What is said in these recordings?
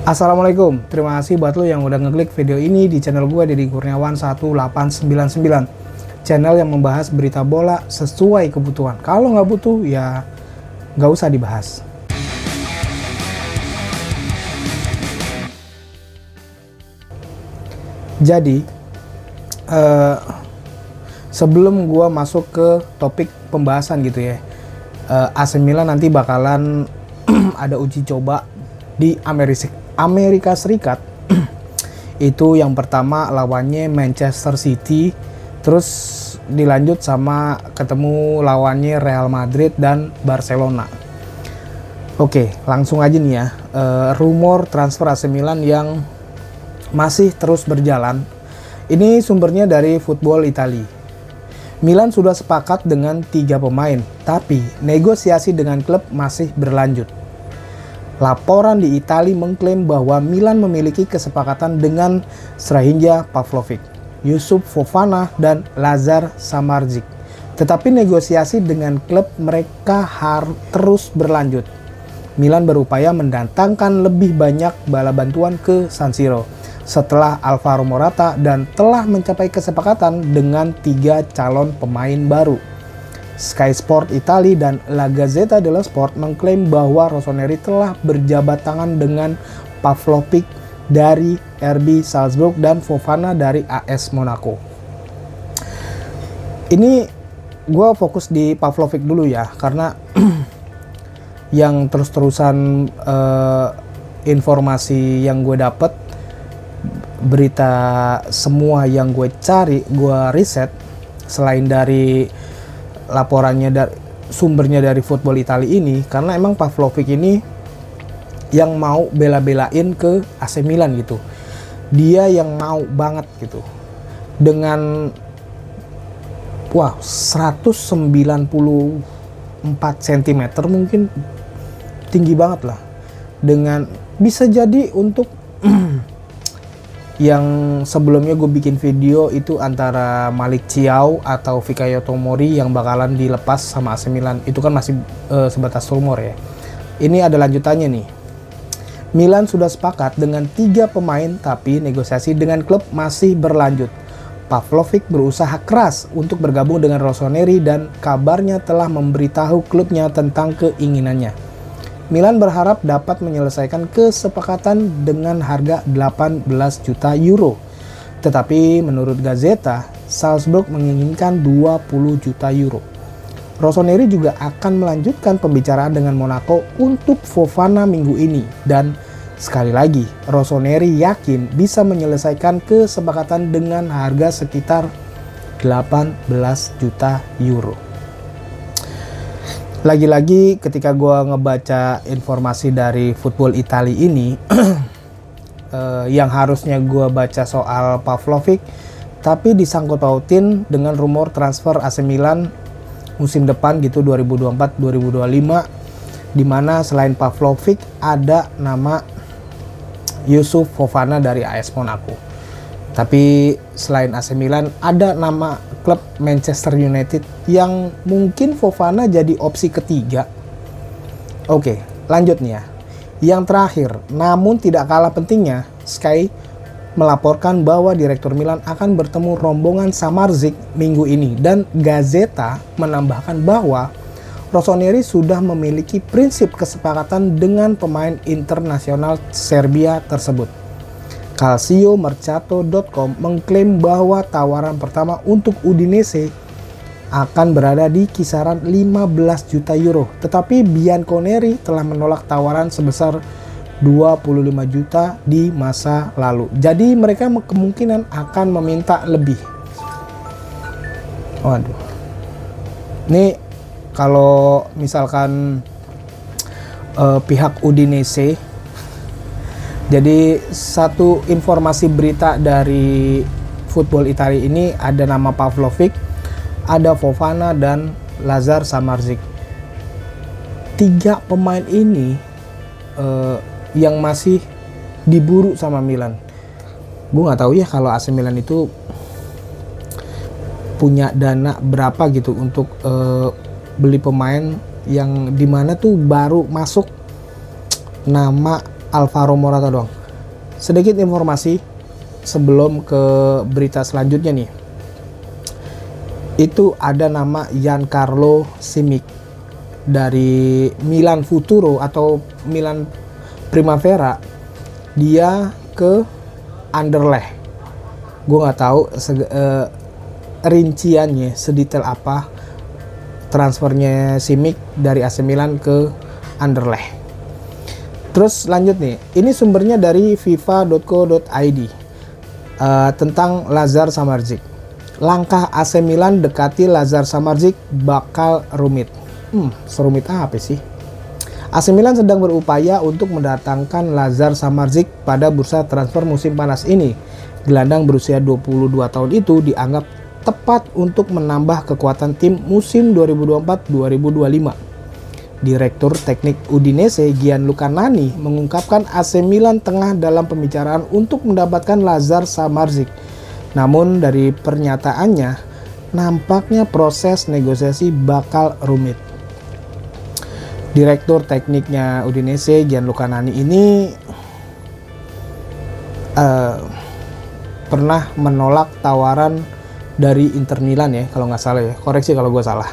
Assalamualaikum, terima kasih buat lo yang udah ngeklik video ini di channel gue Deddy Kurniawan 1899, channel yang membahas berita bola sesuai kebutuhan. Kalau nggak butuh ya nggak usah dibahas. Jadi sebelum gue masuk ke topik pembahasan gitu ya, AC Milan nanti bakalan ada uji coba di Amerika Serikat. Itu yang pertama lawannya Manchester City, terus dilanjut sama ketemu lawannya Real Madrid dan Barcelona. Oke, langsung aja nih ya, rumor transfer AC Milan yang masih terus berjalan. Ini sumbernya dari Football Italia. Milan sudah sepakat dengan 3 pemain, tapi negosiasi dengan klub masih berlanjut. Laporan di Italia mengklaim bahwa Milan memiliki kesepakatan dengan Strahinja Pavlovic, Yusuf Fofana, dan Lazar Samardzic. Tetapi negosiasi dengan klub mereka terus berlanjut. Milan berupaya mendatangkan lebih banyak bala bantuan ke San Siro setelah Alvaro Morata dan telah mencapai kesepakatan dengan 3 calon pemain baru. Sky Sport Italia dan La Gazzetta dello Sport mengklaim bahwa Rossoneri telah berjabat tangan dengan Pavlovic dari RB Salzburg dan Fofana dari AS Monaco. Ini gue fokus di Pavlovic dulu ya, karena yang terus-terusan informasi yang gue dapet, berita semua yang gue cari, gue riset, selain dari laporannya dari sumbernya dari Football Italia ini, karena emang Pavlovic ini yang mau bela-belain ke AC Milan gitu. Dia yang mau banget gitu. Dengan 194 cm mungkin tinggi banget lah. Dengan bisa jadi untuk yang sebelumnya gue bikin video itu antara Malick Thiaw atau Fikayo Tomori yang bakalan dilepas sama AC Milan. Itu kan masih sebatas rumor ya. Ini ada lanjutannya nih. Milan sudah sepakat dengan 3 pemain, tapi negosiasi dengan klub masih berlanjut. Pavlovic berusaha keras untuk bergabung dengan Rossoneri dan kabarnya telah memberitahu klubnya tentang keinginannya. Milan berharap dapat menyelesaikan kesepakatan dengan harga 18 juta euro. Tetapi menurut Gazzetta, Salzburg menginginkan 20 juta euro. Rossoneri juga akan melanjutkan pembicaraan dengan Monaco untuk Fofana minggu ini. Dan sekali lagi, Rossoneri yakin bisa menyelesaikan kesepakatan dengan harga sekitar 18 juta euro. Lagi-lagi ketika gue ngebaca informasi dari Football Italia ini yang harusnya gue baca soal Pavlovic, tapi disangkut pautin dengan rumor transfer AC Milan musim depan gitu, 2024-2025, dimana selain Pavlovic ada nama Yusuf Fofana dari AS Monaco. Tapi selain AC Milan ada nama klub Manchester United yang mungkin Fofana jadi opsi ketiga. Oke, lanjut nih ya. Yang terakhir, namun tidak kalah pentingnya, Sky melaporkan bahwa Direktur Milan akan bertemu rombongan Samardzic minggu ini. Dan Gazzetta menambahkan bahwa Rossoneri sudah memiliki prinsip kesepakatan dengan pemain internasional Serbia tersebut. CalcioMercato.com mengklaim bahwa tawaran pertama untuk Udinese akan berada di kisaran 15 juta euro. Tetapi Bianconeri telah menolak tawaran sebesar 25 juta di masa lalu. Jadi mereka kemungkinan akan meminta lebih. Waduh. Ini kalau misalkan pihak Udinese, jadi satu informasi berita dari Football Italia ini ada nama Pavlovic, ada Fofana, dan Lazar Samardzic. 3 pemain ini yang masih diburu sama Milan. Gue nggak tahu ya kalau AC Milan itu punya dana berapa gitu untuk beli pemain yang dimana tuh baru masuk nama Alvaro Morata doang. Sedikit informasi sebelum ke berita selanjutnya nih. Itu ada nama Giancarlo Simic dari Milan Futuro atau Milan Primavera. Dia ke Anderlecht. Gue nggak tahu rinciannya sedetail apa transfernya Simic dari AC Milan ke Anderlecht. Terus lanjut nih, ini sumbernya dari fifa.co.id tentang Lazar Samardzic. Langkah AC Milan dekati Lazar Samardzic bakal rumit. Serumit apa sih? AC Milan sedang berupaya untuk mendatangkan Lazar Samardzic pada bursa transfer musim panas ini. Gelandang berusia 22 tahun itu dianggap tepat untuk menambah kekuatan tim musim 2024-2025. Direktur Teknik Udinese Gianluca Nani mengungkapkan AC Milan tengah dalam pembicaraan untuk mendapatkan Lazar Samardzic. Namun dari pernyataannya, nampaknya proses negosiasi bakal rumit. Direktur tekniknya Udinese Gianluca Nani ini pernah menolak tawaran dari Inter Milan ya, kalau nggak salah ya. Koreksi kalau gue salah.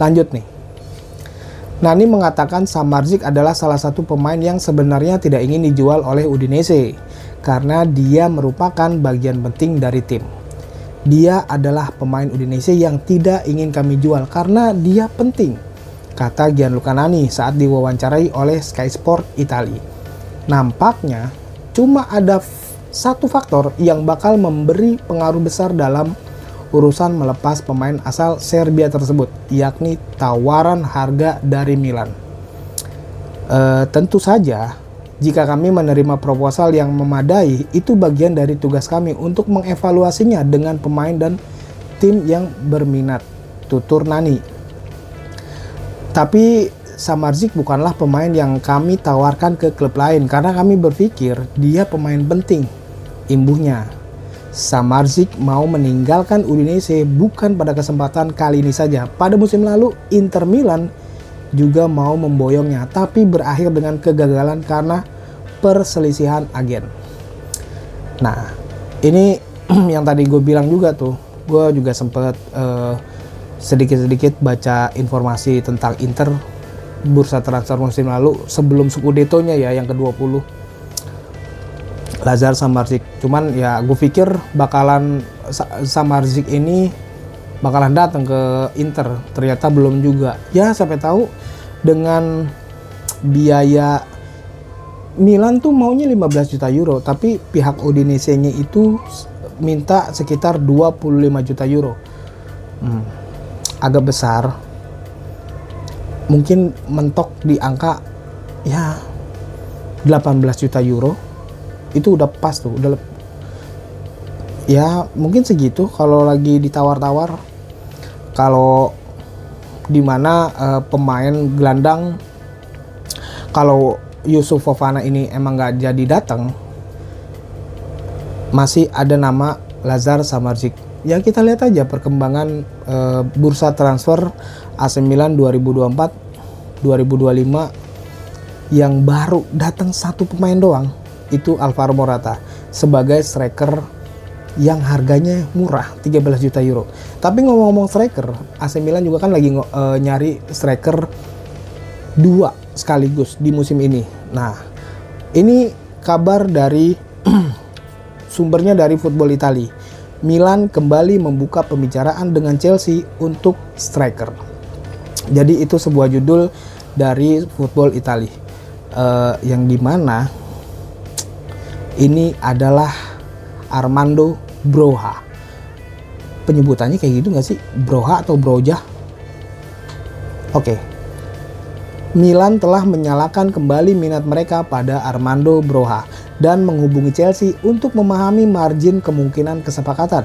Lanjut nih. Nani mengatakan Samardzic adalah salah satu pemain yang sebenarnya tidak ingin dijual oleh Udinese karena dia merupakan bagian penting dari tim. Dia adalah pemain Udinese yang tidak ingin kami jual karena dia penting, kata Gianluca Nani saat diwawancarai oleh Sky Sport Italia. Nampaknya cuma ada satu faktor yang bakal memberi pengaruh besar dalam urusan melepas pemain asal Serbia tersebut, yakni tawaran harga dari Milan. Tentu saja, jika kami menerima proposal yang memadai, itu bagian dari tugas kami untuk mengevaluasinya dengan pemain dan tim yang berminat, tutur Nani. Tapi Samardzic bukanlah pemain yang kami tawarkan ke klub lain karena kami berpikir dia pemain penting, imbuhnya. Samardzic mau meninggalkan Udinese bukan pada kesempatan kali ini saja. Pada musim lalu, Inter Milan juga mau memboyongnya, tapi berakhir dengan kegagalan karena perselisihan agen. Nah, ini yang tadi gue bilang juga tuh. Gue juga sempet sedikit-sedikit baca informasi tentang Inter bursa transfer musim lalu sebelum Scudetto-nya ya, yang ke-20. Lazar Samardzic, cuman ya gue pikir bakalan Samardzic ini bakalan datang ke Inter, ternyata belum juga. Ya sampai tahu dengan biaya Milan tuh maunya 15 juta euro, tapi pihak Udinese-nya itu minta sekitar 25 juta euro. Agak besar, mungkin mentok di angka ya 18 juta euro. Itu udah pas tuh, udah ya mungkin segitu kalau lagi ditawar-tawar. Kalau dimana pemain gelandang, kalau Yusuf Fofana ini emang nggak jadi datang, masih ada nama Lazar Samardzic. Ya kita lihat aja perkembangan bursa transfer AC Milan 2024-2025 yang baru datang satu pemain doang. Itu Alvaro Morata sebagai striker yang harganya murah, 13 juta euro. Tapi ngomong-ngomong striker, AC Milan juga kan lagi nyari striker 2 sekaligus di musim ini. Nah, ini kabar dari sumbernya dari Football Italia. Milan kembali membuka pembicaraan dengan Chelsea untuk striker. Jadi itu sebuah judul dari Football Italia, yang dimana ini adalah Armando Broja. Penyebutannya kayak gitu nggak sih? Broja atau Broja? Oke. Milan telah menyalakan kembali minat mereka pada Armando Broja dan menghubungi Chelsea untuk memahami margin kemungkinan kesepakatan.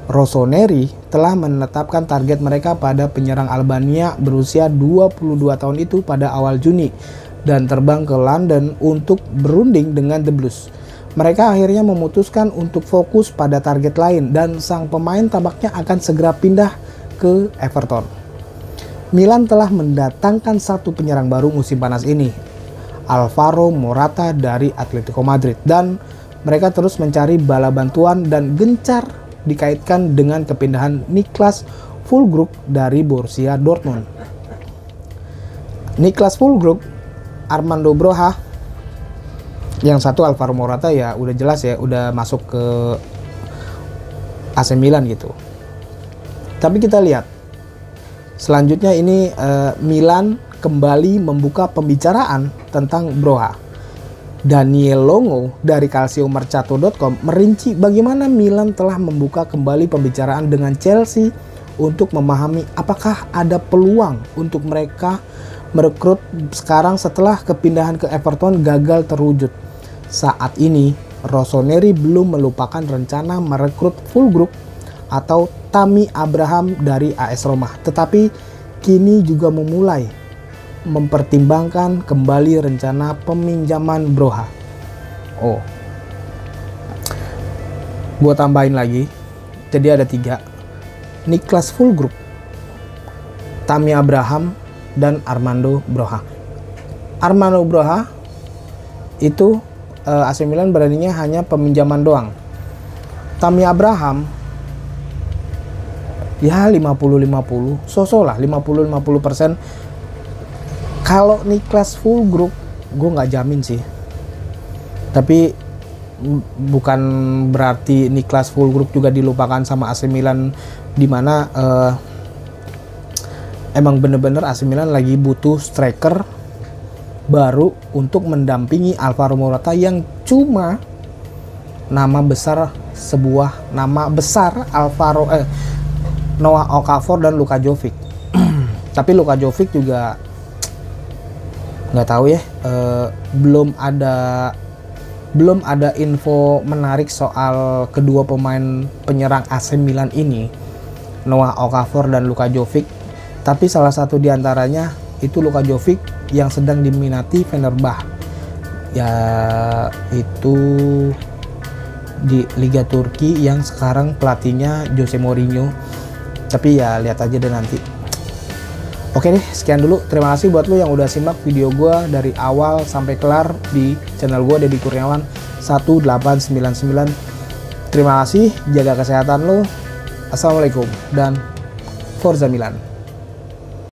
Rossoneri telah menetapkan target mereka pada penyerang Albania berusia 22 tahun itu pada awal Juni dan terbang ke London untuk berunding dengan The Blues. Mereka akhirnya memutuskan untuk fokus pada target lain dan sang pemain tampaknya akan segera pindah ke Everton. Milan telah mendatangkan satu penyerang baru musim panas ini, Alvaro Morata dari Atletico Madrid, dan mereka terus mencari bala bantuan dan gencar dikaitkan dengan kepindahan Niklas Füllkrug dari Borussia Dortmund. Niklas Füllkrug, Armando Broja, yang satu Alvaro Morata ya udah jelas ya udah masuk ke AC Milan gitu. Tapi kita lihat selanjutnya ini Milan kembali membuka pembicaraan tentang Broja. Daniel Longo dari calciomercato.com merinci bagaimana Milan telah membuka kembali pembicaraan dengan Chelsea untuk memahami apakah ada peluang untuk mereka merekrut sekarang setelah kepindahan ke Everton gagal terwujud. Saat ini Rossoneri belum melupakan rencana merekrut Füllkrug atau Tammy Abraham dari AS Roma, tetapi kini juga memulai mempertimbangkan kembali rencana peminjaman Broja. Oh, gue tambahin lagi, jadi ada 3: Niklas Füllkrug, Tammy Abraham, dan Armando Broja. Armando Broja itu AC Milan beraninya hanya peminjaman doang. Tammy Abraham ya 50-50, sosok lah 50-50%. Kalau Niklas Füllkrug gue nggak jamin sih, tapi bukan berarti Niklas Füllkrug juga dilupakan sama AC Milan, dimana emang bener-bener AC Milan lagi butuh striker baru untuk mendampingi Alvaro Morata yang cuma nama besar Noah Okafor dan Luka Jovic. Tapi Luka Jovic juga nggak tahu ya, belum ada info menarik soal kedua pemain penyerang AC Milan ini, Noah Okafor dan Luka Jovic. Tapi salah satu diantaranya itu Luka Jovic yang sedang diminati Fenerbahce, ya itu di Liga Turki yang sekarang pelatihnya Jose Mourinho. Tapi ya lihat aja deh nanti. Oke deh, sekian dulu. Terima kasih buat lo yang udah simak video gue dari awal sampai kelar di channel gue, Deddy Kurniawan 1899. Terima kasih, jaga kesehatan lo. Assalamualaikum dan Forza Milan.